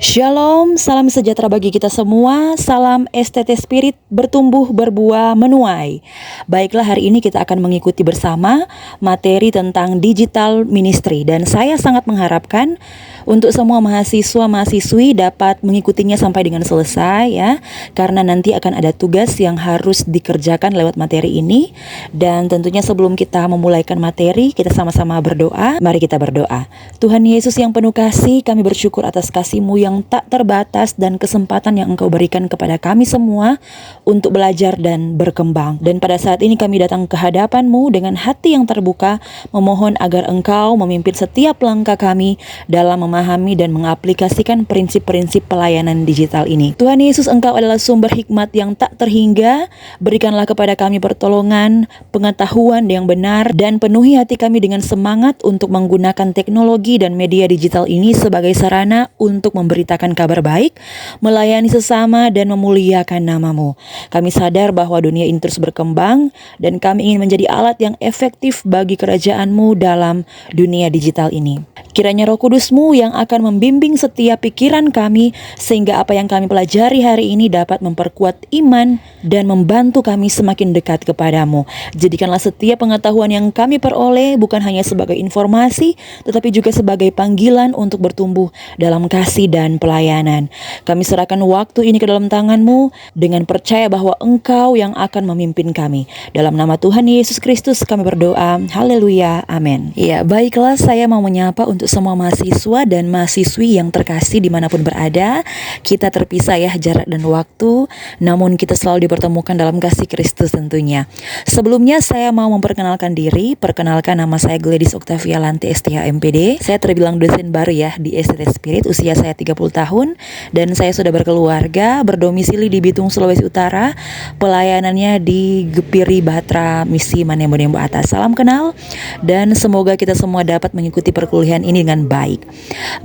Shalom, salam sejahtera bagi kita semua. Salam STT Spirit, bertumbuh, berbuah, menuai. Baiklah, hari ini kita akan mengikuti bersama materi tentang digital ministry. Dan saya sangat mengharapkan untuk semua mahasiswa-mahasiswi dapat mengikutinya sampai dengan selesai ya. Karena nanti akan ada tugas yang harus dikerjakan lewat materi ini. Dan tentunya sebelum kita memulaikan materi, kita sama-sama berdoa. Mari kita berdoa. Tuhan Yesus yang penuh kasih, kami bersyukur atas kasih-Mu yang tak terbatas dan kesempatan yang Engkau berikan kepada kami semua untuk belajar dan berkembang. Dan pada saat ini kami datang ke hadapan-Mu dengan hati yang terbuka, memohon agar Engkau memimpin setiap langkah kami dalam memahami dan mengaplikasikan prinsip-prinsip pelayanan digital ini. Tuhan Yesus, Engkau adalah sumber hikmat yang tak terhingga. Berikanlah kepada kami pertolongan, pengetahuan yang benar, dan penuhi hati kami dengan semangat untuk menggunakan teknologi dan media digital ini sebagai sarana untuk memberitakan kabar baik, melayani sesama, dan memuliakan nama-Mu. Kami sadar bahwa dunia ini terus berkembang dan kami ingin menjadi alat yang efektif bagi kerajaan-Mu dalam dunia digital ini. Kiranya Roh Kudus-Mu yang akan membimbing setiap pikiran kami sehingga apa yang kami pelajari hari ini dapat memperkuat iman dan membantu kami semakin dekat kepadamu. Jadikanlah setiap pengetahuan yang kami peroleh bukan hanya sebagai informasi, tetapi juga sebagai panggilan untuk bertumbuh dalam kasih dan pelayanan. Kami serahkan waktu ini ke dalam tangan-Mu dengan percaya bahwa Engkau yang akan memimpin kami. Dalam nama Tuhan Yesus Kristus kami berdoa. Haleluya. Amin. Ya, baiklah, saya mau menyapa untuk semua mahasiswa dan mahasiswi yang terkasih dimanapun berada. Kita terpisah ya jarak dan waktu, namun kita selalu dipertemukan dalam kasih Kristus tentunya. Sebelumnya saya mau memperkenalkan diri. Perkenalkan, nama saya Gladys Octavia Lanti STH MPD. Saya terbilang dosen baru ya di STT Spirit. Usia saya 30 tahun dan saya sudah berkeluarga, berdomisili di Bitung, Sulawesi Utara. Pelayanannya di Gepiri Batra Misi Manembo-Nembo Atas. Salam kenal dan semoga kita semua dapat mengikuti perkuliahan ini dengan baik.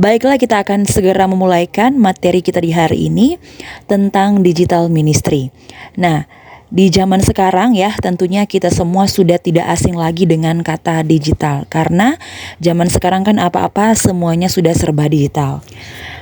Baiklah, kita akan segera memulaikan materi kita di hari ini tentang digital ministry. Nah, di zaman sekarang ya tentunya kita semua sudah tidak asing lagi dengan kata digital. Karena zaman sekarang kan apa-apa semuanya sudah serba digital.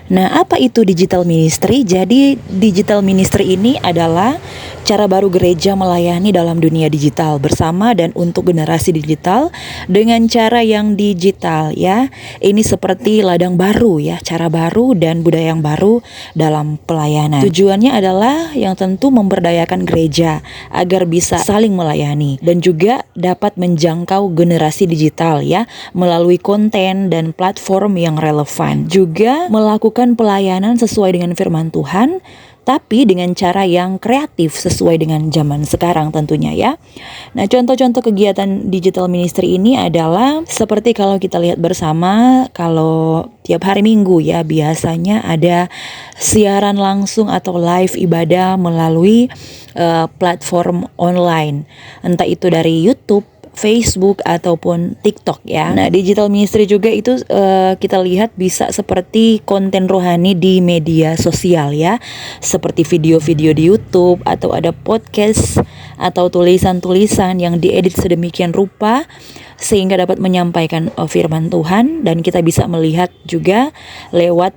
Nah, apa itu digital ministry? Jadi digital ministry ini adalah cara baru gereja melayani dalam dunia digital bersama dan untuk generasi digital dengan cara yang digital ya. Ini seperti ladang baru ya, cara baru dan budaya yang baru dalam pelayanan. Tujuannya adalah yang tentu memberdayakan gereja agar bisa saling melayani dan juga dapat menjangkau generasi digital ya melalui konten dan platform yang relevan. Juga melakukan pelayanan sesuai dengan firman Tuhan, tapi dengan cara yang kreatif sesuai dengan zaman sekarang tentunya ya. Nah, contoh-contoh kegiatan digital ministry ini adalah seperti kalau kita lihat bersama, kalau tiap hari Minggu ya biasanya ada siaran langsung atau live ibadah melalui platform online, entah itu dari YouTube, Facebook ataupun TikTok ya. Nah, digital ministry juga itu kita lihat bisa seperti konten rohani di media sosial ya, seperti video-video di YouTube atau ada podcast atau tulisan-tulisan yang diedit sedemikian rupa sehingga dapat menyampaikan firman Tuhan dan kita bisa melihat juga lewat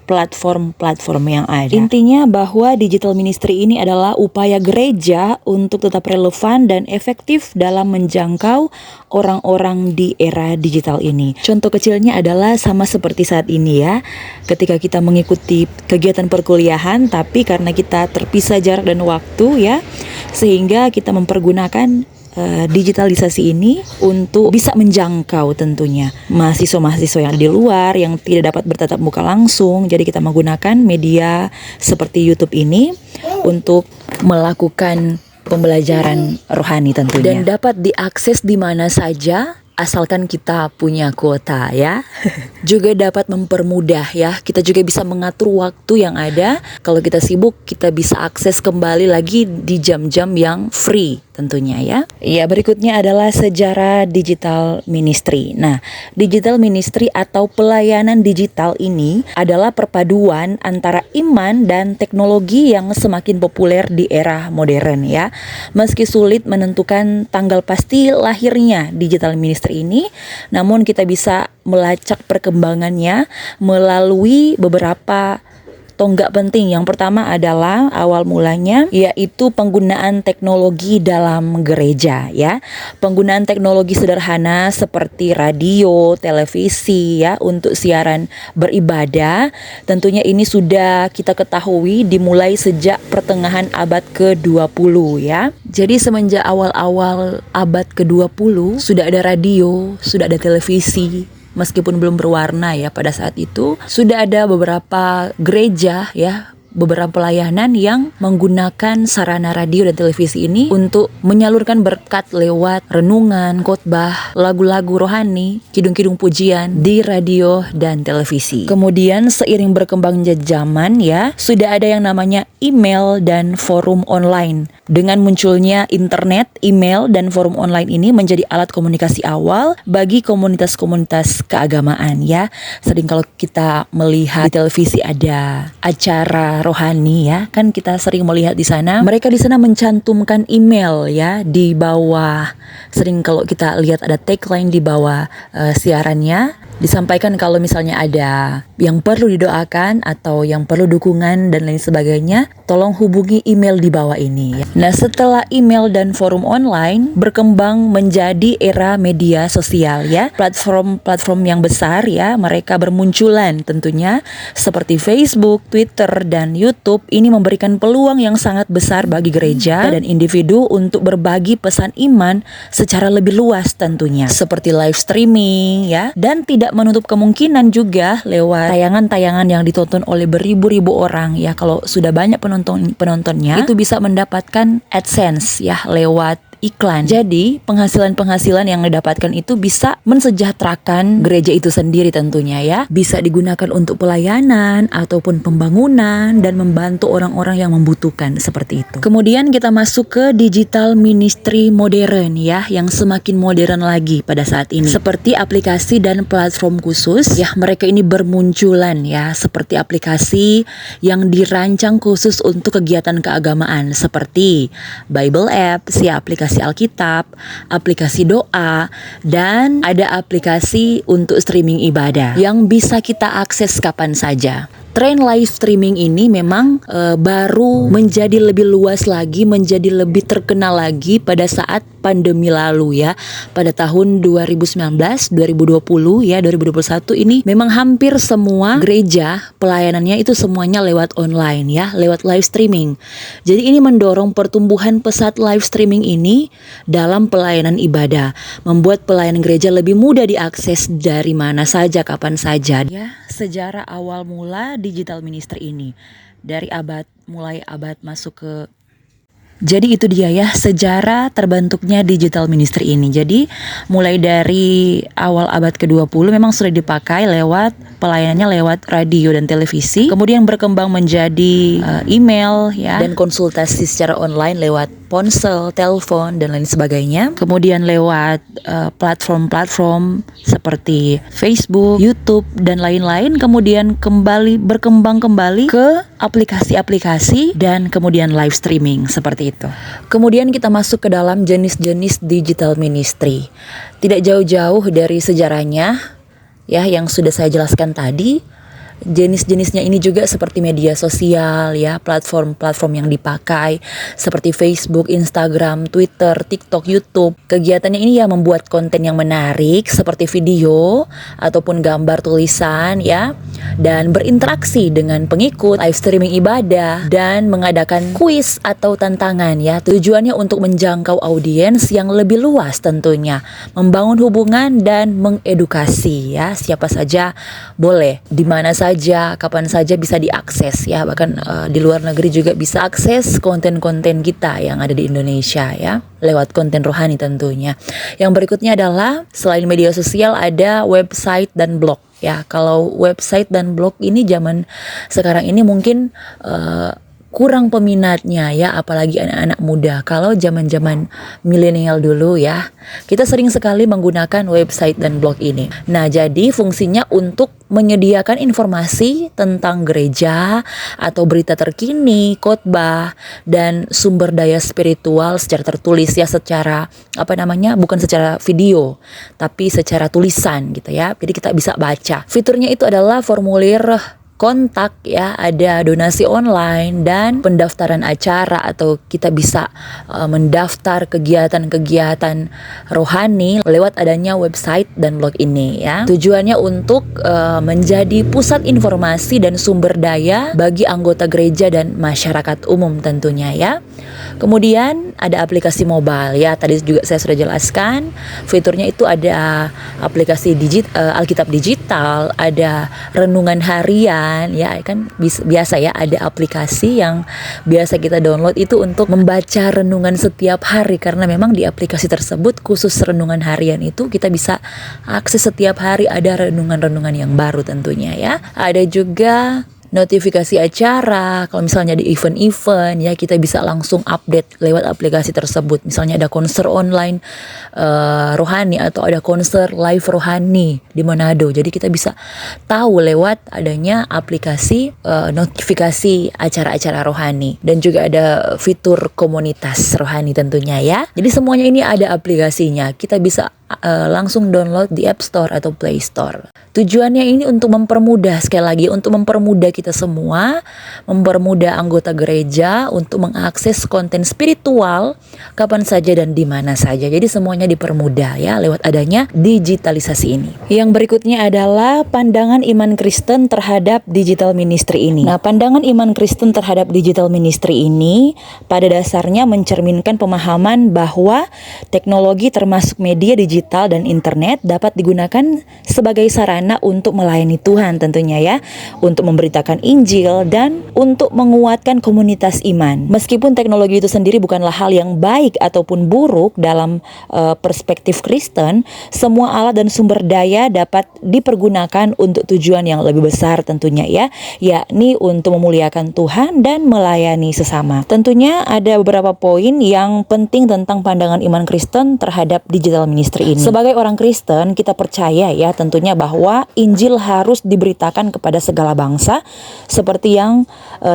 platform-platform yang ada. Intinya bahwa digital ministry ini adalah upaya gereja untuk tetap relevan dan efektif dalam menjangkau orang-orang di era digital ini. Contoh kecilnya adalah sama seperti saat ini ya, ketika kita mengikuti kegiatan perkuliahan tapi karena kita terpisah jarak dan waktu ya, sehingga kita mempergunakan digitalisasi ini untuk bisa menjangkau tentunya mahasiswa-mahasiswa yang ada di luar yang tidak dapat bertatap muka langsung. Jadi kita menggunakan media seperti YouTube ini untuk melakukan pembelajaran rohani tentunya dan dapat diakses di mana saja asalkan kita punya kuota ya. Juga dapat mempermudah ya. Kita juga bisa mengatur waktu yang ada. Kalau kita sibuk, kita bisa akses kembali lagi di jam-jam yang free tentunya ya. Ya, berikutnya adalah sejarah digital ministry. Nah, digital ministry atau pelayanan digital ini adalah perpaduan antara iman dan teknologi yang semakin populer di era modern ya. Meski sulit menentukan tanggal pasti lahirnya digital ministry ini, namun kita bisa melacak perkembangannya melalui beberapa tonggak penting. Yang pertama adalah awal mulanya yaitu penggunaan teknologi dalam gereja ya. Penggunaan teknologi sederhana seperti radio, televisi ya untuk siaran beribadah. Tentunya ini sudah kita ketahui dimulai sejak pertengahan abad ke-20 ya. Jadi semenjak awal-awal abad ke-20 sudah ada radio, sudah ada televisi. Meskipun belum berwarna ya pada saat itu, sudah ada beberapa gereja ya, beberapa pelayanan yang menggunakan sarana radio dan televisi ini untuk menyalurkan berkat lewat renungan, khotbah, lagu-lagu rohani, kidung-kidung pujian di radio dan televisi. Kemudian seiring berkembangnya zaman ya, sudah ada yang namanya email dan forum online. Dengan munculnya internet, email, dan forum online ini menjadi alat komunikasi awal bagi komunitas-komunitas keagamaan ya. Sering kalau kita melihat di televisi ada acara rohani ya, kan kita sering melihat di sana. Mereka di sana mencantumkan email ya di bawah. Sering kalau kita lihat ada tagline di bawah siarannya. Disampaikan kalau misalnya ada yang perlu didoakan atau yang perlu dukungan dan lain sebagainya, tolong hubungi email di bawah ini. Nah, setelah email dan forum online berkembang menjadi era media sosial ya, platform-platform yang besar ya, mereka bermunculan tentunya seperti Facebook, Twitter, dan YouTube. Ini memberikan peluang yang sangat besar bagi gereja dan individu untuk berbagi pesan iman secara lebih luas tentunya, seperti live streaming ya, dan tidak menutup kemungkinan juga lewat tayangan-tayangan yang ditonton oleh beribu-ribu orang ya. Kalau sudah banyak penontonnya itu bisa mendapatkan AdSense ya lewat iklan. Jadi penghasilan yang didapatkan itu bisa mensejahterakan gereja itu sendiri tentunya ya. Bisa digunakan untuk pelayanan ataupun pembangunan dan membantu orang-orang yang membutuhkan seperti itu. Kemudian kita masuk ke digital ministry modern ya, yang semakin modern lagi pada saat ini. Seperti aplikasi dan platform khusus ya, mereka ini bermunculan ya, seperti aplikasi yang dirancang khusus untuk kegiatan keagamaan seperti Bible Apps ya, aplikasi Alkitab, aplikasi doa, dan ada aplikasi untuk streaming ibadah yang bisa kita akses kapan saja. Tren live streaming ini memang baru menjadi lebih luas lagi, menjadi lebih terkenal lagi pada saat pandemi lalu ya. Pada tahun 2019, 2020 ya, 2021 ini memang hampir semua gereja pelayanannya itu semuanya lewat online ya, lewat live streaming. Jadi ini mendorong pertumbuhan pesat live streaming ini dalam pelayanan ibadah, membuat pelayanan gereja lebih mudah diakses dari mana saja, kapan saja ya. Sejarah awal mula digital ministry ini mulai abad masuk ke, jadi itu dia ya sejarah terbentuknya digital ministry ini. Jadi mulai dari awal abad ke-20 memang sudah dipakai lewat pelayanannya lewat radio dan televisi, kemudian berkembang menjadi email ya, dan konsultasi secara online lewat ponsel, telepon, dan lain sebagainya. Kemudian lewat platform-platform seperti Facebook, YouTube, dan lain-lain. Kemudian berkembang kembali ke aplikasi-aplikasi dan kemudian live streaming seperti itu. Kemudian kita masuk ke dalam jenis-jenis digital ministry. Tidak jauh-jauh dari sejarahnya ya yang sudah saya jelaskan tadi. Jenis-jenisnya ini juga seperti media sosial ya, platform-platform yang dipakai seperti Facebook, Instagram, Twitter, TikTok, YouTube. Kegiatannya ini ya membuat konten yang menarik seperti video ataupun gambar tulisan ya, dan berinteraksi dengan pengikut, live streaming ibadah, dan mengadakan kuis atau tantangan ya. Tujuannya untuk menjangkau audiens yang lebih luas tentunya, membangun hubungan dan mengedukasi ya. Siapa saja boleh, di mana saja, kapan saja bisa diakses ya. Bahkan di luar negeri juga bisa akses konten-konten kita yang ada di Indonesia ya, lewat konten rohani tentunya. Yang berikutnya adalah selain media sosial ada website dan blog ya. Kalau website dan blog ini zaman sekarang ini mungkin kurang peminatnya ya, apalagi anak-anak muda. Kalau zaman-zaman milenial dulu ya, kita sering sekali menggunakan website dan blog ini. Nah, jadi fungsinya untuk menyediakan informasi tentang gereja atau berita terkini, khotbah, dan sumber daya spiritual secara tertulis ya, secara bukan secara video, tapi secara tulisan gitu ya. Jadi kita bisa baca. Fiturnya itu adalah formulir kontak ya, ada donasi online dan pendaftaran acara, atau kita bisa mendaftar kegiatan-kegiatan rohani lewat adanya website dan blog ini ya. Tujuannya untuk menjadi pusat informasi dan sumber daya bagi anggota gereja dan masyarakat umum tentunya ya. Kemudian ada aplikasi mobile ya, tadi juga saya sudah jelaskan. Fiturnya itu ada aplikasi Alkitab digital, ada renungan harian ya, kan biasa ya, ada aplikasi yang biasa kita download itu untuk membaca renungan setiap hari, karena memang di aplikasi tersebut khusus renungan harian itu kita bisa akses setiap hari, ada renungan-renungan yang baru tentunya ya. Ada juga notifikasi acara, kalau misalnya di event-event ya, kita bisa langsung update lewat aplikasi tersebut. Misalnya ada konser online rohani atau ada konser live rohani di Manado, jadi kita bisa tahu lewat adanya aplikasi notifikasi acara-acara rohani. Dan juga ada fitur komunitas rohani tentunya ya. Jadi semuanya ini ada aplikasinya, kita bisa langsung download di App Store atau Play Store. Tujuannya ini untuk mempermudah, sekali lagi, untuk mempermudah kita semua, mempermudah anggota gereja untuk mengakses konten spiritual kapan saja dan di mana saja. Jadi semuanya dipermudah ya lewat adanya digitalisasi ini. Yang berikutnya adalah pandangan iman Kristen terhadap digital ministry ini. Nah, pandangan iman Kristen terhadap digital ministry ini pada dasarnya mencerminkan pemahaman bahwa teknologi termasuk media digital dan internet dapat digunakan sebagai sarana untuk melayani Tuhan tentunya ya, untuk memberitakan Injil dan untuk menguatkan komunitas iman. Meskipun teknologi itu sendiri bukanlah hal yang baik ataupun buruk dalam perspektif Kristen, semua alat dan sumber daya dapat dipergunakan untuk tujuan yang lebih besar tentunya ya, yakni untuk memuliakan Tuhan dan melayani sesama. Tentunya ada beberapa poin yang penting tentang pandangan iman Kristen terhadap digital ministry ini. Sebagai orang Kristen, kita percaya ya tentunya bahwa Injil harus diberitakan kepada segala bangsa seperti yang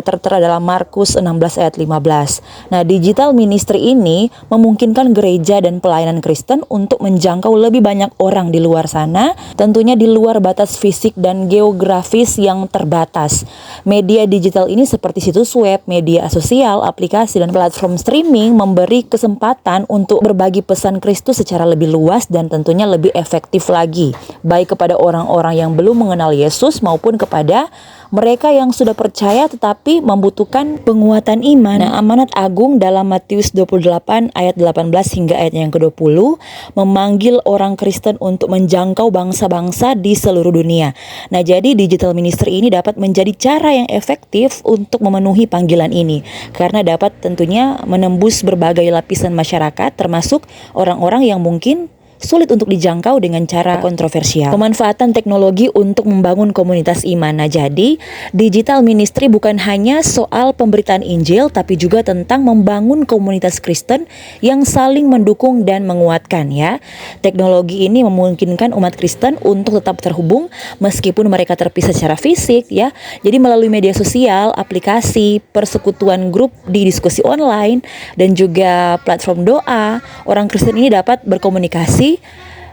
tertera dalam Markus 16 ayat 15. Nah, digital ministry ini memungkinkan gereja dan pelayanan Kristen untuk menjangkau lebih banyak orang di luar sana, tentunya di luar batas fisik dan geografis yang terbatas. Media digital ini seperti situs web, media sosial, aplikasi, dan platform streaming memberi kesempatan untuk berbagi pesan Kristus secara lebih luas dan tentunya lebih efektif lagi, baik kepada orang-orang yang belum mengenal Yesus maupun kepada mereka yang sudah percaya tetapi membutuhkan penguatan iman. Nah, amanat agung dalam Matius 28 ayat 18 hingga ayat yang ke-20 memanggil orang Kristen untuk menjangkau bangsa-bangsa di seluruh dunia. Nah, jadi digital ministry ini dapat menjadi cara yang efektif untuk memenuhi panggilan ini, karena dapat tentunya menembus berbagai lapisan masyarakat, termasuk orang-orang yang mungkin sulit untuk dijangkau dengan cara kontroversial. Pemanfaatan teknologi untuk membangun komunitas iman. Nah, jadi digital ministry bukan hanya soal pemberitaan Injil, tapi juga tentang membangun komunitas Kristen yang saling mendukung dan menguatkan ya. Teknologi ini memungkinkan umat Kristen untuk tetap terhubung meskipun mereka terpisah secara fisik ya. Jadi melalui media sosial, aplikasi, persekutuan grup di diskusi online, dan juga platform doa, orang Kristen ini dapat berkomunikasi,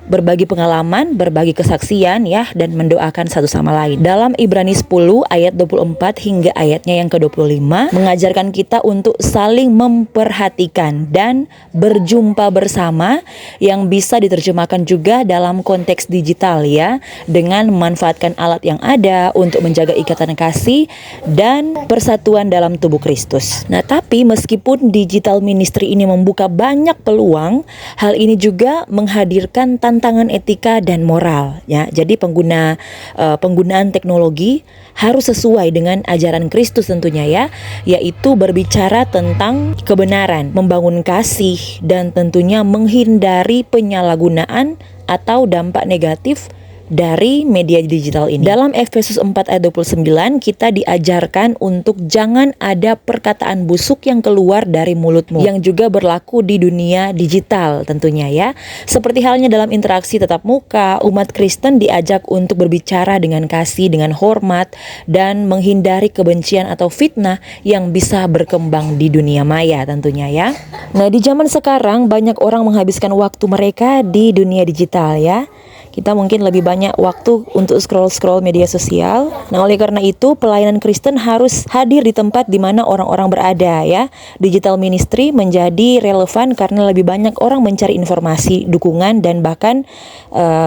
berbagi pengalaman, berbagi kesaksian ya, dan mendoakan satu sama lain. Dalam Ibrani 10 ayat 24 hingga ayatnya yang ke-25 mengajarkan kita untuk saling memperhatikan dan berjumpa bersama, yang bisa diterjemahkan juga dalam konteks digital ya, dengan memanfaatkan alat yang ada untuk menjaga ikatan kasih dan persatuan dalam tubuh Kristus. Nah, tapi meskipun digital ministry ini membuka banyak peluang, hal ini juga menghadirkan tantangan etika dan moral ya. Jadi penggunaan teknologi harus sesuai dengan ajaran Kristus tentunya ya, yaitu berbicara tentang kebenaran, membangun kasih, dan tentunya menghindari penyalahgunaan atau dampak negatif dari media digital ini. Dalam Efesus 4 ayat 29 kita diajarkan untuk jangan ada perkataan busuk yang keluar dari mulutmu, yang juga berlaku di dunia digital tentunya ya. Seperti halnya dalam interaksi tatap muka, umat Kristen diajak untuk berbicara dengan kasih, dengan hormat, dan menghindari kebencian atau fitnah yang bisa berkembang di dunia maya tentunya ya. Nah, di zaman sekarang banyak orang menghabiskan waktu mereka di dunia digital ya. Kita mungkin lebih banyak waktu untuk scroll-scroll media sosial. Nah, oleh karena itu pelayanan Kristen harus hadir di tempat di mana orang-orang berada ya. Digital ministry menjadi relevan karena lebih banyak orang mencari informasi, dukungan, dan bahkan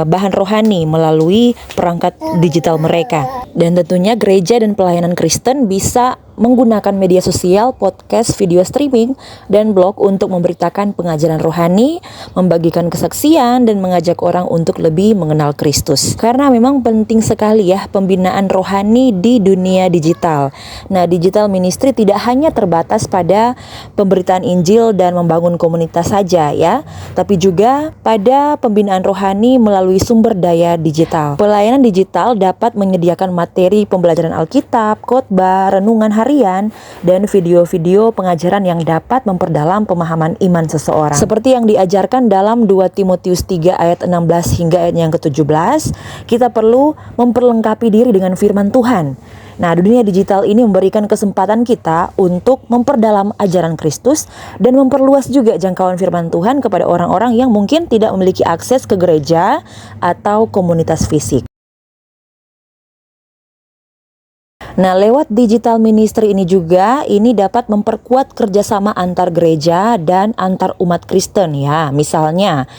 bahan rohani melalui perangkat digital mereka. Dan tentunya gereja dan pelayanan Kristen bisa menggunakan media sosial, podcast, video streaming, dan blog untuk memberitakan pengajaran rohani, membagikan kesaksian, dan mengajak orang untuk lebih mengenal Kristus. Karena memang penting sekali ya pembinaan rohani di dunia digital. Nah, digital ministry tidak hanya terbatas pada pemberitaan Injil dan membangun komunitas saja ya, tapi juga pada pembinaan rohani melalui sumber daya digital. Pelayanan digital dapat menyediakan materi pembelajaran Alkitab, khotbah, renungan harian, dan video-video pengajaran yang dapat memperdalam pemahaman iman seseorang. Seperti yang diajarkan dalam 2 Timotius 3 ayat 16 hingga ayat yang ke-17, kita perlu memperlengkapi diri dengan firman Tuhan. Nah, dunia digital ini memberikan kesempatan kita untuk memperdalam ajaran Kristus dan memperluas juga jangkauan firman Tuhan kepada orang-orang yang mungkin tidak memiliki akses ke gereja atau komunitas fisik. Nah, lewat digital ministry ini juga, ini dapat memperkuat kerjasama antar gereja dan antar umat Kristen ya. Misalnya,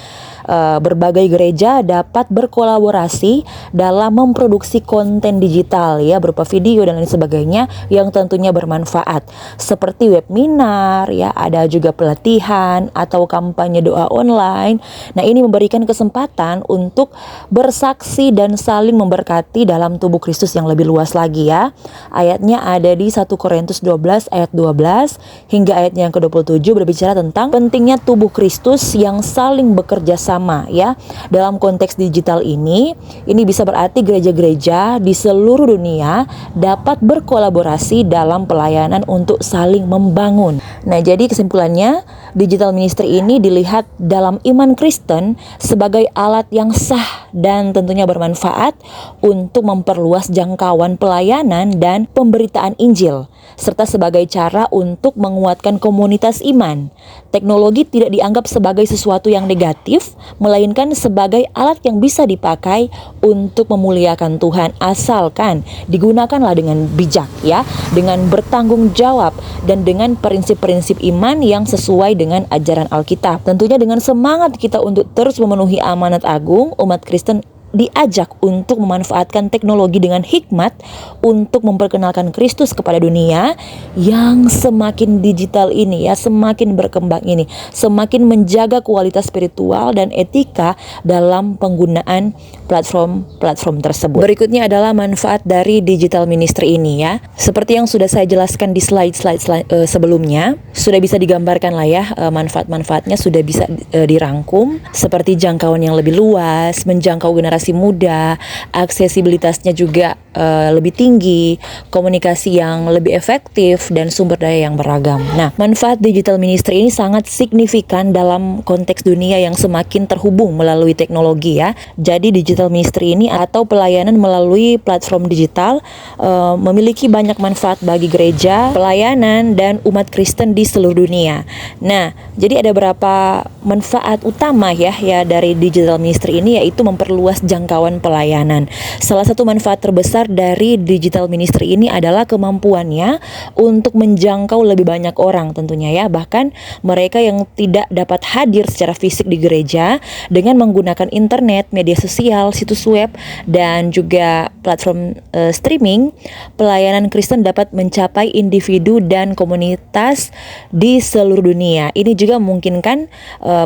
berbagai gereja dapat berkolaborasi dalam memproduksi konten digital ya, berupa video dan lain sebagainya yang tentunya bermanfaat, seperti webinar ya, ada juga pelatihan atau kampanye doa online. Nah, ini memberikan kesempatan untuk bersaksi dan saling memberkati dalam tubuh Kristus yang lebih luas lagi ya. Ayatnya ada di 1 Korintus 12 ayat 12 hingga ayatnya yang ke-27 berbicara tentang pentingnya tubuh Kristus yang saling bekerja sama ya. Dalam konteks digital ini bisa berarti gereja-gereja di seluruh dunia dapat berkolaborasi dalam pelayanan untuk saling membangun. Nah, jadi kesimpulannya, digital ministry ini dilihat dalam iman Kristen sebagai alat yang sah dan tentunya bermanfaat untuk memperluas jangkauan pelayanan dan pemberitaan Injil, serta sebagai cara untuk menguatkan komunitas iman. Teknologi tidak dianggap sebagai sesuatu yang negatif, melainkan sebagai alat yang bisa dipakai untuk memuliakan Tuhan, asalkan digunakanlah dengan bijak ya, dengan bertanggung jawab dan dengan prinsip-prinsip iman yang sesuai dengan ajaran Alkitab. Tentunya dengan semangat kita untuk terus memenuhi amanat agung, umat Kristen diajak untuk memanfaatkan teknologi dengan hikmat untuk memperkenalkan Kristus kepada dunia yang semakin digital ini ya, semakin berkembang ini, semakin menjaga kualitas spiritual dan etika dalam penggunaan platform tersebut. Berikutnya adalah manfaat dari digital ministry ini ya. Seperti yang sudah saya jelaskan di slide sebelumnya, sudah bisa digambarkan lah ya, manfaat-manfaatnya sudah bisa dirangkum, seperti jangkauan yang lebih luas, menjangkau generasi muda, aksesibilitasnya juga lebih tinggi, komunikasi yang lebih efektif, dan sumber daya yang beragam. Nah, manfaat digital ministry ini sangat signifikan dalam konteks dunia yang semakin terhubung melalui teknologi ya. Jadi digital ministry ini atau pelayanan melalui platform digital memiliki banyak manfaat bagi gereja, pelayanan, dan umat Kristen di seluruh dunia. Nah, jadi ada beberapa manfaat utama ya dari digital ministry ini, yaitu memperluas jangkauan pelayanan. Salah satu manfaat terbesar dari digital ministry ini adalah kemampuannya untuk menjangkau lebih banyak orang tentunya ya, bahkan mereka yang tidak dapat hadir secara fisik di gereja. Dengan menggunakan internet, media sosial, situs web, dan juga platform streaming, pelayanan Kristen dapat mencapai individu dan komunitas di seluruh dunia. Ini juga memungkinkan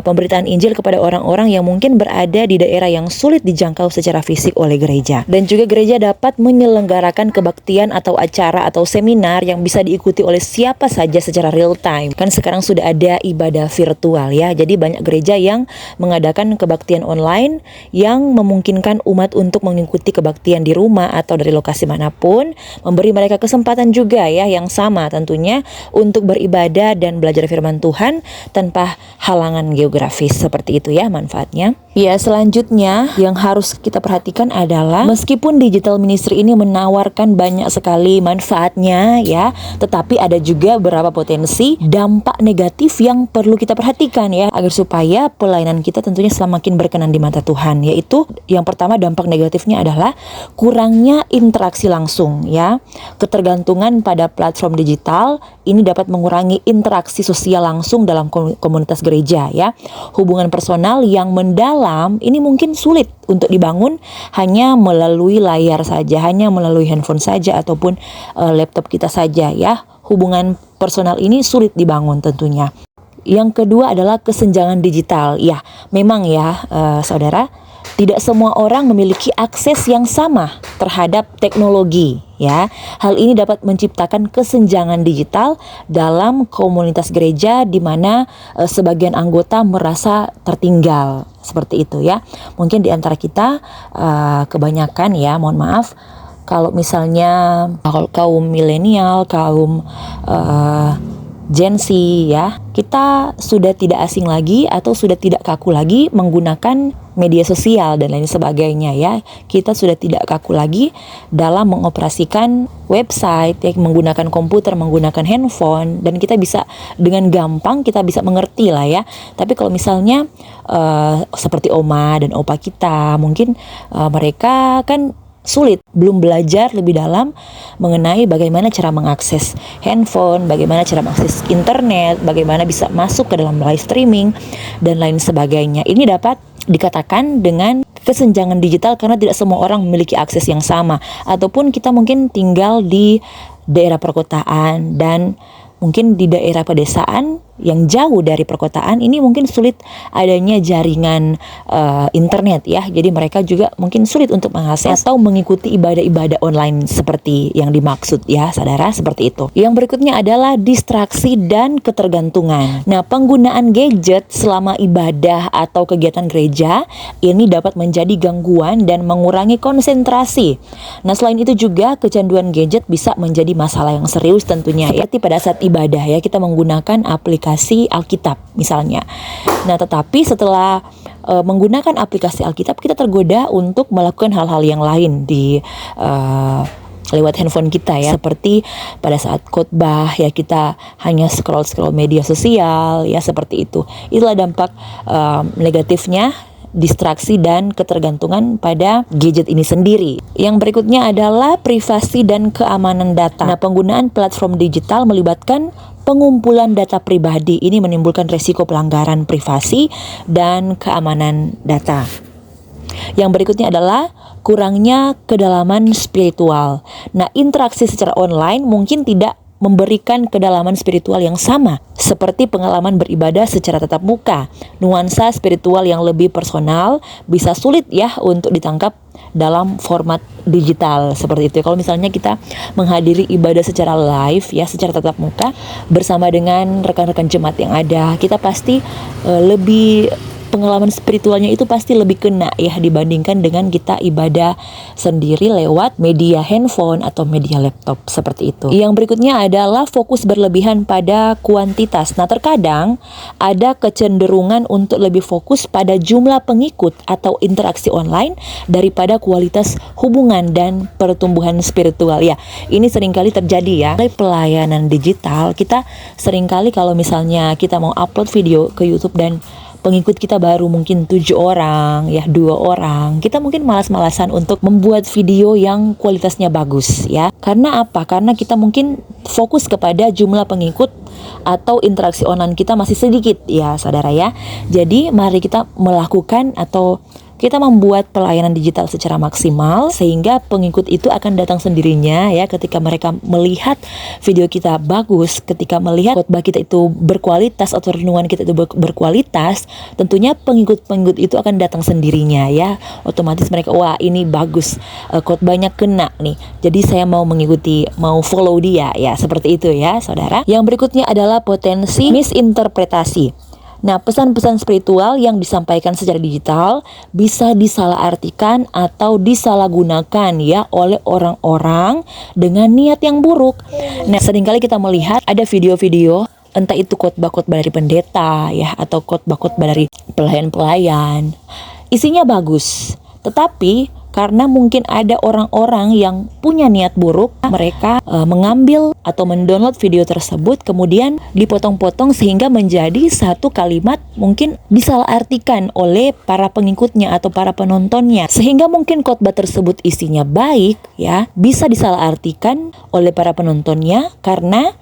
pemberitaan Injil kepada orang-orang yang mungkin berada di daerah yang sulit dijangkau dijangkau secara fisik oleh gereja. Dan juga gereja dapat menyelenggarakan kebaktian atau acara atau seminar yang bisa diikuti oleh siapa saja secara real time. Kan sekarang sudah ada ibadah virtual ya. Jadi banyak gereja yang mengadakan kebaktian online yang memungkinkan umat untuk mengikuti kebaktian di rumah atau dari lokasi manapun, memberi mereka kesempatan juga ya yang sama tentunya untuk beribadah dan belajar firman Tuhan tanpa halangan geografis. Seperti itu ya manfaatnya. Ya, selanjutnya yang harus kita perhatikan adalah meskipun digital ministry ini menawarkan banyak sekali manfaatnya ya, tetapi ada juga beberapa potensi dampak negatif yang perlu kita perhatikan ya, agar supaya pelayanan kita tentunya semakin berkenan di mata Tuhan. Yaitu yang pertama, dampak negatifnya adalah kurangnya interaksi langsung ya. Ketergantungan pada platform digital ini dapat mengurangi interaksi sosial langsung dalam komunitas gereja ya. Hubungan personal yang mendalam ini mungkin sulit untuk dibangun hanya melalui layar saja, hanya melalui handphone saja ataupun laptop kita saja ya. Hubungan personal ini sulit dibangun tentunya. Yang kedua adalah kesenjangan digital. Ya, memang ya saudara, tidak semua orang memiliki akses yang sama terhadap teknologi ya. Hal ini dapat menciptakan kesenjangan digital dalam komunitas gereja di mana sebagian anggota merasa tertinggal. Seperti itu ya. Mungkin di antara kita kebanyakan ya, mohon maaf, kalau misalnya kaum milenial, kaum Gen Z ya, kita sudah tidak asing lagi atau sudah tidak kaku lagi menggunakan media sosial dan lain sebagainya ya. Kita sudah tidak kaku lagi dalam mengoperasikan website ya, menggunakan komputer, menggunakan handphone, dan kita bisa dengan gampang kita bisa mengerti lah ya. Tapi kalau misalnya seperti oma dan opa kita, mungkin mereka kan sulit, belum belajar lebih dalam mengenai bagaimana cara mengakses handphone, bagaimana cara mengakses internet, bagaimana bisa masuk ke dalam live streaming, dan lain sebagainya. Ini dapat dikatakan dengan kesenjangan digital karena tidak semua orang memiliki akses yang sama. Ataupun kita mungkin tinggal di daerah perkotaan dan mungkin di daerah pedesaan yang jauh dari perkotaan, ini mungkin sulit adanya jaringan internet ya. Jadi mereka juga mungkin sulit untuk mengakses atau mengikuti ibadah-ibadah online seperti yang dimaksud ya saudara, seperti itu. Yang berikutnya adalah distraksi dan ketergantungan. Nah, penggunaan gadget selama ibadah atau kegiatan gereja ini dapat menjadi gangguan dan mengurangi konsentrasi. Nah, selain itu juga kecanduan gadget bisa menjadi masalah yang serius tentunya ya. Seperti pada saat ibadah ya, kita menggunakan aplikasi Alkitab misalnya. Nah, tetapi setelah menggunakan aplikasi Alkitab, kita tergoda untuk melakukan hal-hal yang lain di lewat handphone kita ya, seperti pada saat khotbah ya, kita hanya scroll media sosial ya, seperti itu. Itulah dampak negatifnya distraksi dan ketergantungan pada gadget ini sendiri. Yang berikutnya adalah privasi dan keamanan data. Nah, penggunaan platform digital melibatkan pengumpulan data pribadi. Ini menimbulkan resiko pelanggaran privasi dan keamanan data. Yang berikutnya adalah kurangnya kedalaman spiritual. Nah, interaksi secara online mungkin tidak memberikan kedalaman spiritual yang sama seperti pengalaman beribadah secara tatap muka. Nuansa spiritual yang lebih personal bisa sulit ya untuk ditangkap dalam format digital seperti itu. Kalau misalnya kita menghadiri ibadah secara live ya, secara tatap muka bersama dengan rekan-rekan jemaat yang ada, kita pasti lebih, pengalaman spiritualnya itu pasti lebih kena ya dibandingkan dengan kita ibadah sendiri lewat media handphone atau media laptop seperti itu. Yang berikutnya adalah fokus berlebihan pada kuantitas. Nah, terkadang ada kecenderungan untuk lebih fokus pada jumlah pengikut atau interaksi online daripada kualitas hubungan dan pertumbuhan spiritual ya. Ini seringkali terjadi ya. Dari pelayanan digital, kita seringkali kalau misalnya kita mau upload video ke YouTube dan pengikut kita baru mungkin 7 orang ya, 2 orang, kita mungkin malas-malasan untuk membuat video yang kualitasnya bagus ya. Karena apa? Karena kita mungkin fokus kepada jumlah pengikut atau interaksi online kita masih sedikit ya saudara ya. Jadi mari kita melakukan atau kita membuat pelayanan digital secara maksimal sehingga pengikut itu akan datang sendirinya ya ketika mereka melihat video kita bagus, ketika melihat khotbah kita itu berkualitas atau renungan kita itu berkualitas, tentunya pengikut-pengikut itu akan datang sendirinya ya. Otomatis mereka, wah ini bagus, khotbahnya kena nih. Jadi saya mau mengikuti, mau follow dia ya, seperti itu ya saudara. Yang berikutnya adalah potensi misinterpretasi. Nah, pesan-pesan spiritual yang disampaikan secara digital bisa disalahartikan atau disalahgunakan ya oleh orang-orang dengan niat yang buruk. Nah, seringkali kita melihat ada video-video entah itu khotbah-khotbah dari pendeta ya atau khotbah-khotbah dari pelayan-pelayan. Isinya bagus, tetapi karena mungkin ada orang-orang yang punya niat buruk, mereka mengambil atau mendownload video tersebut kemudian dipotong-potong sehingga menjadi satu kalimat mungkin disalahartikan oleh para pengikutnya atau para penontonnya. Sehingga mungkin khotbah tersebut isinya baik ya, bisa disalahartikan oleh para penontonnya karena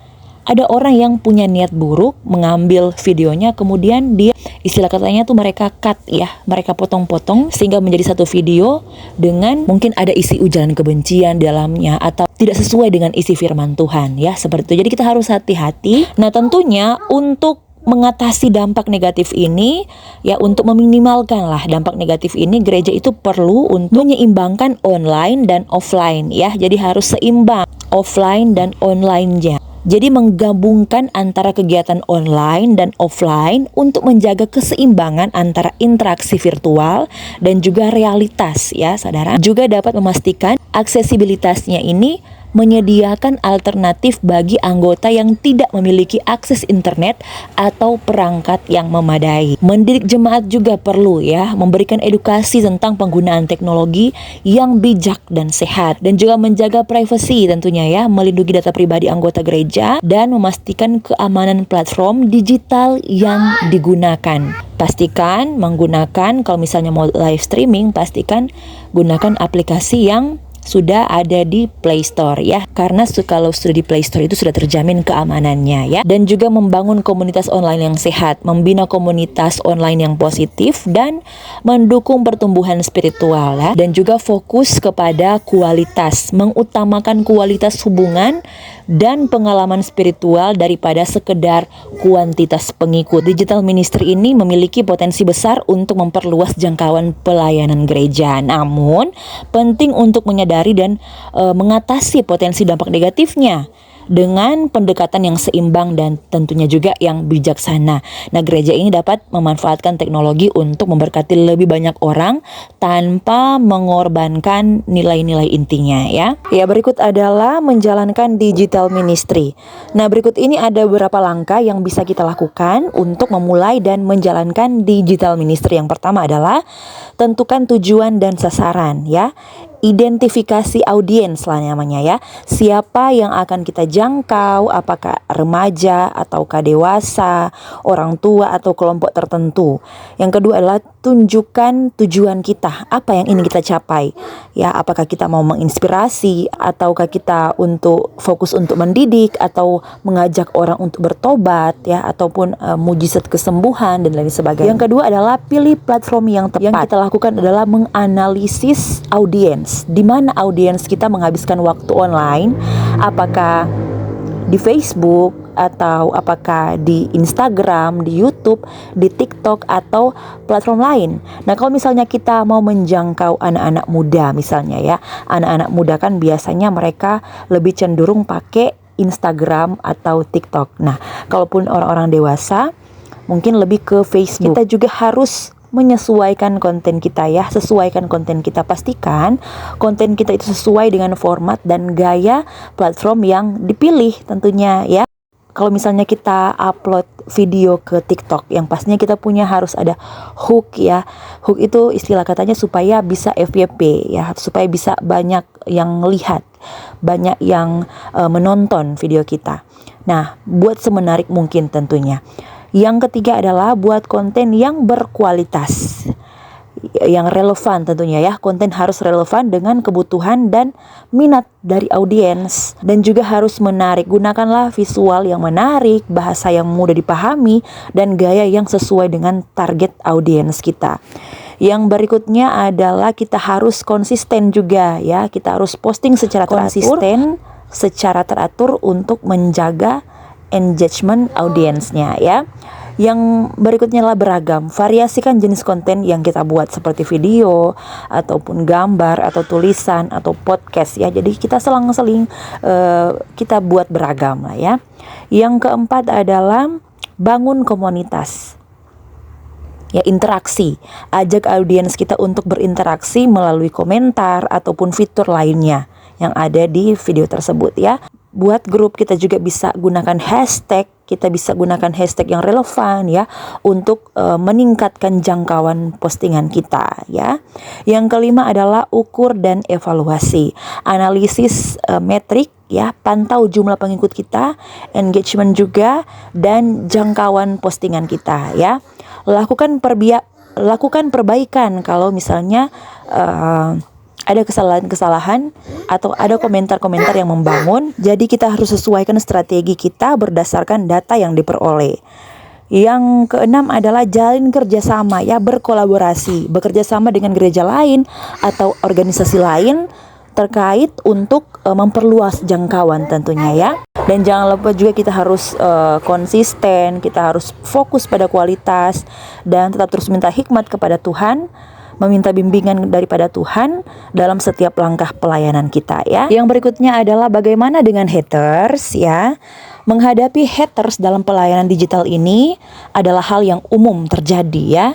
ada orang yang punya niat buruk mengambil videonya, kemudian dia istilah katanya tuh mereka cut ya, mereka potong-potong sehingga menjadi satu video dengan mungkin ada isi ujaran kebencian dalamnya atau tidak sesuai dengan isi firman Tuhan ya, seperti itu. Jadi kita harus hati-hati. Nah, tentunya untuk mengatasi dampak negatif ini ya, untuk meminimalkan lah dampak negatif ini, gereja itu perlu untuk menyeimbangkan online dan offline ya. Jadi harus seimbang offline dan online-nya. Jadi menggabungkan antara kegiatan online dan offline untuk menjaga keseimbangan antara interaksi virtual dan juga realitas ya saudara. Juga dapat memastikan aksesibilitasnya ini menyediakan alternatif bagi anggota yang tidak memiliki akses internet atau perangkat yang memadai. Mendidik jemaat juga perlu ya, memberikan edukasi tentang penggunaan teknologi yang bijak dan sehat, dan juga menjaga privasi tentunya ya, melindungi data pribadi anggota gereja dan memastikan keamanan platform digital yang digunakan. Pastikan menggunakan, kalau misalnya mau live streaming, pastikan gunakan aplikasi yang sudah ada di Play Store ya, karena kalau sudah di Play Store itu sudah terjamin keamanannya ya. Dan juga membangun komunitas online yang sehat, membina komunitas online yang positif dan mendukung pertumbuhan spiritual ya. Dan juga fokus kepada kualitas, mengutamakan kualitas hubungan dan pengalaman spiritual daripada sekedar kuantitas pengikut. Digital ministry ini memiliki potensi besar untuk memperluas jangkauan pelayanan gereja. Namun penting untuk menyadari dan mengatasi potensi dampak negatifnya dengan pendekatan yang seimbang dan tentunya juga yang bijaksana. Nah, gereja ini dapat memanfaatkan teknologi untuk memberkati lebih banyak orang tanpa mengorbankan nilai-nilai intinya ya. Ya, berikut adalah menjalankan digital ministry. Nah, berikut ini ada beberapa langkah yang bisa kita lakukan untuk memulai dan menjalankan digital ministry. Yang pertama adalah tentukan tujuan dan sasaran ya. Identifikasi audiens lah namanya ya. Siapa yang akan kita jangkau, apakah remaja ataukah dewasa, orang tua atau kelompok tertentu. Yang kedua adalah tunjukkan tujuan kita, apa yang ingin kita capai. Ya, apakah kita mau menginspirasi ataukah kita untuk fokus untuk mendidik atau mengajak orang untuk bertobat ya, ataupun mujizat kesembuhan dan lain sebagainya. Yang kedua adalah pilih platform yang tepat. Yang kita lakukan adalah menganalisis audiens. Di mana audiens kita menghabiskan waktu online, apakah di Facebook atau apakah di Instagram, di YouTube, di TikTok atau platform lain. Nah, kalau misalnya kita mau menjangkau anak-anak muda misalnya ya, anak-anak muda kan biasanya mereka lebih cenderung pakai Instagram atau TikTok. Nah, kalaupun orang-orang dewasa mungkin lebih ke Facebook. Kita juga harus menyesuaikan konten kita ya, sesuaikan konten kita, pastikan konten kita itu sesuai dengan format dan gaya platform yang dipilih tentunya ya. Kalau misalnya kita upload video ke TikTok, yang pastinya kita punya harus ada hook ya. Hook itu istilah katanya supaya bisa FYP ya, supaya bisa banyak yang lihat, banyak yang menonton video kita. Nah, buat semenarik mungkin tentunya. Yang ketiga adalah buat konten yang berkualitas, yang relevan tentunya ya. Konten harus relevan dengan kebutuhan dan minat dari audiens, dan juga harus menarik. Gunakanlah visual yang menarik, bahasa yang mudah dipahami, dan gaya yang sesuai dengan target audiens kita. Yang berikutnya adalah kita harus konsisten juga ya. Kita harus posting secara konsisten, secara teratur untuk menjaga engagement audiensnya ya. Yang berikutnya adalah beragam. Variasikan jenis konten yang kita buat seperti video ataupun gambar atau tulisan atau podcast ya. Jadi kita selang-seling kita buat beragam lah ya. Yang keempat adalah bangun komunitas. Ya, interaksi. Ajak audiens kita untuk berinteraksi melalui komentar ataupun fitur lainnya yang ada di video tersebut ya. Buat grup kita juga bisa gunakan hashtag, kita bisa gunakan hashtag yang relevan ya untuk meningkatkan jangkauan postingan kita ya. Yang kelima adalah ukur dan evaluasi. Analisis metrik ya, pantau jumlah pengikut kita, engagement juga dan jangkauan postingan kita ya. Lakukan perbaikan kalau misalnya ada kesalahan-kesalahan atau ada komentar-komentar yang membangun. Jadi kita harus sesuaikan strategi kita berdasarkan data yang diperoleh. Yang keenam adalah jalin kerjasama ya, berkolaborasi, bekerja sama dengan gereja lain atau organisasi lain terkait untuk memperluas jangkauan tentunya ya. Dan jangan lupa juga kita harus konsisten, kita harus fokus pada kualitas dan tetap terus minta hikmat kepada Tuhan, meminta bimbingan daripada Tuhan dalam setiap langkah pelayanan kita ya. Yang berikutnya adalah bagaimana dengan haters ya. Menghadapi haters dalam pelayanan digital ini adalah hal yang umum terjadi ya.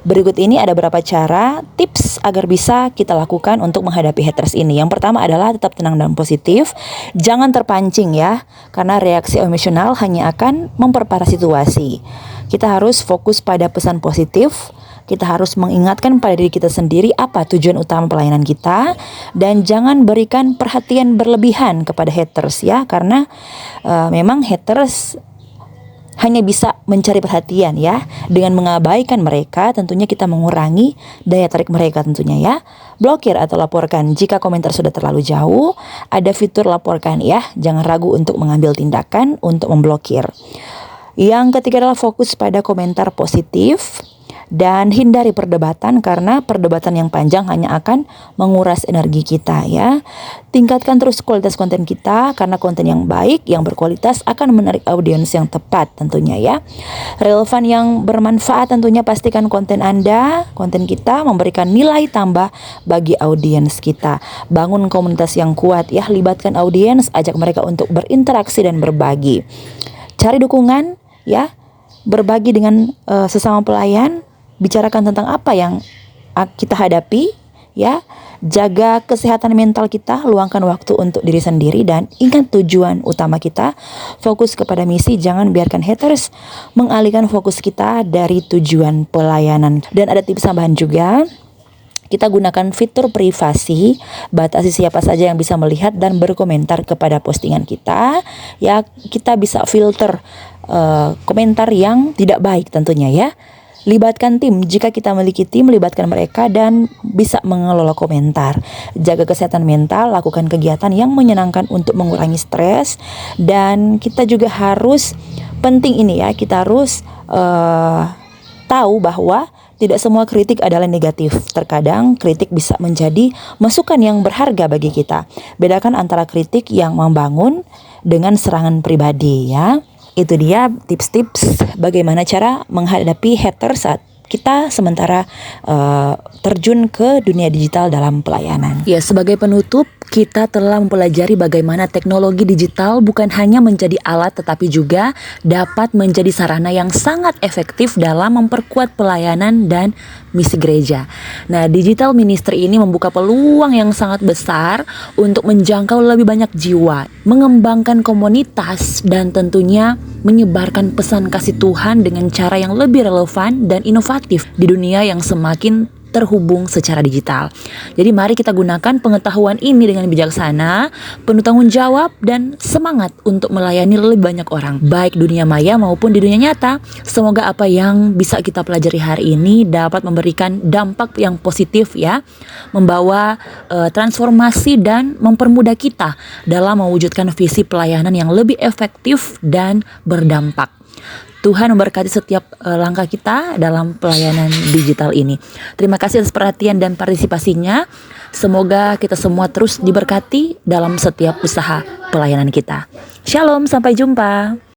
Berikut ini ada beberapa cara, tips agar bisa kita lakukan untuk menghadapi haters ini. Yang pertama adalah tetap tenang dan positif. Jangan terpancing ya, karena reaksi emosional hanya akan memperparah situasi. Kita harus fokus pada pesan positif. Kita harus mengingatkan pada diri kita sendiri apa tujuan utama pelayanan kita, dan jangan berikan perhatian berlebihan kepada haters ya, karena memang haters hanya bisa mencari perhatian ya. Dengan mengabaikan mereka tentunya kita mengurangi daya tarik mereka tentunya ya. Blokir atau laporkan jika komentar sudah terlalu jauh. Ada fitur laporkan ya, jangan ragu untuk mengambil tindakan untuk memblokir. Yang ketiga adalah fokus pada komentar positif. Dan hindari perdebatan, karena perdebatan yang panjang hanya akan menguras energi kita ya. Tingkatkan terus kualitas konten kita, karena konten yang baik, yang berkualitas akan menarik audiens yang tepat tentunya ya. Relevan yang bermanfaat tentunya, pastikan konten Anda, konten kita memberikan nilai tambah bagi audiens kita. Bangun komunitas yang kuat ya, libatkan audiens, ajak mereka untuk berinteraksi dan berbagi. Cari dukungan ya, berbagi dengan sesama pelayan. Bicarakan tentang apa yang kita hadapi ya. Jaga kesehatan mental kita, luangkan waktu untuk diri sendiri, dan ingat tujuan utama kita. Fokus kepada misi, jangan biarkan haters mengalihkan fokus kita dari tujuan pelayanan. Dan ada tips tambahan juga, kita gunakan fitur privasi, batasi siapa saja yang bisa melihat dan berkomentar kepada postingan kita ya. Kita bisa filter komentar yang tidak baik tentunya ya. Libatkan tim, jika kita memiliki tim, libatkan mereka dan bisa mengelola komentar. Jaga kesehatan mental, lakukan kegiatan yang menyenangkan untuk mengurangi stres. Dan kita juga harus, penting ini ya, kita harus tahu bahwa tidak semua kritik adalah negatif. Terkadang kritik bisa menjadi masukan yang berharga bagi kita. Bedakan antara kritik yang membangun dengan serangan pribadi ya. Itu dia tips-tips bagaimana cara menghadapi haters saat kita sementara terjun ke dunia digital dalam pelayanan. Ya, sebagai penutup, kita telah mempelajari bagaimana teknologi digital bukan hanya menjadi alat, tetapi juga dapat menjadi sarana yang sangat efektif dalam memperkuat pelayanan dan misi gereja. Nah, digital ministry ini membuka peluang yang sangat besar untuk menjangkau lebih banyak jiwa, mengembangkan komunitas, dan tentunya menyebarkan pesan kasih Tuhan dengan cara yang lebih relevan dan inovatif di dunia yang semakin terhubung secara digital. Jadi mari kita gunakan pengetahuan ini dengan bijaksana, penuh tanggung jawab, dan semangat untuk melayani lebih banyak orang, baik dunia maya maupun di dunia nyata. Semoga apa yang bisa kita pelajari hari ini dapat memberikan dampak yang positif ya, membawa transformasi dan mempermudah kita dalam mewujudkan visi pelayanan yang lebih efektif dan berdampak. Tuhan memberkati setiap langkah kita dalam pelayanan digital ini. Terima kasih atas perhatian dan partisipasinya. Semoga kita semua terus diberkati dalam setiap usaha pelayanan kita. Shalom, sampai jumpa.